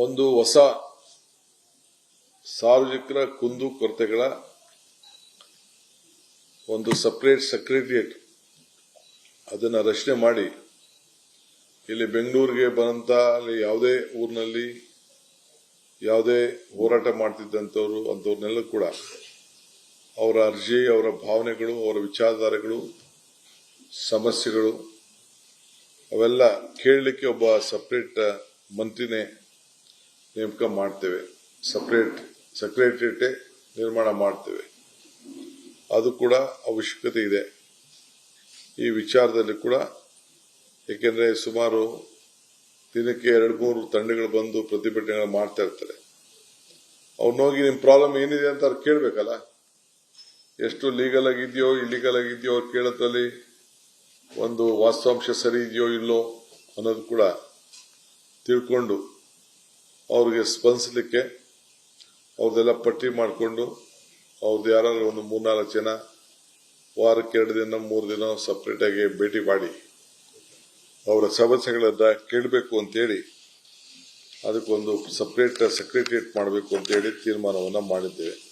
ಒಂದು ಹೊಸ ಸಾರ್ವಜನಿಕರ ಕುಂದು ಕೊರತೆಗಳ ಒಂದು ಸಪರೇಟ್ ಸೆಕ್ರೆಟರಿಯೇಟ್ ಅದನ್ನು ರಚನೆ ಮಾಡಿ ಇಲ್ಲಿ ಬೆಂಗಳೂರಿಗೆ ಬಂದಂತ ಯಾವುದೇ ಊರಿನಲ್ಲಿ ಯಾವುದೇ ಹೋರಾಟ ಮಾಡ್ತಿದ್ದಂಥವ್ರು ಅಂಥವ್ರನ್ನೆಲ್ಲ ಕೂಡ ಅವರ ಅರ್ಜಿ, ಅವರ ಭಾವನೆಗಳು, ಅವರ ವಿಚಾರಧಾರೆಗಳು, ಸಮಸ್ಯೆಗಳು ಅವೆಲ್ಲ ಕೇಳಲಿಕ್ಕೆ ಒಬ್ಬ ಸಪರೇಟ್ ಮಂತ್ರಿನೇ ನೇಮಕ ಮಾಡ್ತೇವೆ. ಸಪರೇಟ್ ಸೆಕ್ರೆಟರಿಯೇಟ್ ನಿರ್ಮಾಣ ಮಾಡ್ತೇವೆ. ಅದು ಕೂಡ ಅವಶ್ಯಕತೆ ಇದೆ ಈ ವಿಚಾರದಲ್ಲಿ ಕೂಡ. ಏಕೆಂದರೆ ಸುಮಾರು ದಿನಕ್ಕೆ 2-3 ತಂಡಗಳು ಬಂದು ಪ್ರತಿಭಟನೆ ಮಾಡ್ತಾ ಇರ್ತಾರೆ. ಅವ್ರನ್ನೋಗಿ ನಿಮ್ಮ ಪ್ರಾಬ್ಲಮ್ ಏನಿದೆ ಅಂತ ಅವ್ರು ಕೇಳಬೇಕಲ್ಲ. ಎಷ್ಟು ಲೀಗಲ್ ಆಗಿದೆಯೋ ಇಲ್ಲಿಗಲ್ ಆಗಿದೆಯೋ ಅವ್ರು ಕೇಳೋದ್ರಲ್ಲಿ ಒಂದು ವಾಸ್ತವಾಂಶ ಸರಿ ಇದೆಯೋ ಇಲ್ಲೋ ಅನ್ನೋದು ಕೂಡ ತಿಳ್ಕೊಂಡು ಅವ್ರಿಗೆ ಸ್ಪಂದಿಸಲಿಕ್ಕೆ ಅವ್ರದ್ದೆಲ್ಲ ಪಟ್ಟಿ ಮಾಡಿಕೊಂಡು ಅವ್ರದ್ದು ಯಾರಾದ್ರೂ ಒಂದು 3-4 ಜನ ವಾರಕ್ಕೆ 2 ದಿನ 3 ದಿನ ಸಪರೇಟ್ ಆಗಿ ಭೇಟಿ ಮಾಡಿ ಅವರ ಸಮಸ್ಯೆಗಳನ್ನ ಕೇಳಬೇಕು ಅಂತೇಳಿ ಅದಕ್ಕೊಂದು ಸಪರೇಟ್ ಸೆಕ್ರೆಟರಿಯೇಟ್ ಮಾಡಬೇಕು ಅಂತೇಳಿ ತೀರ್ಮಾನವನ್ನ ಮಾಡಿದ್ದೇವೆ.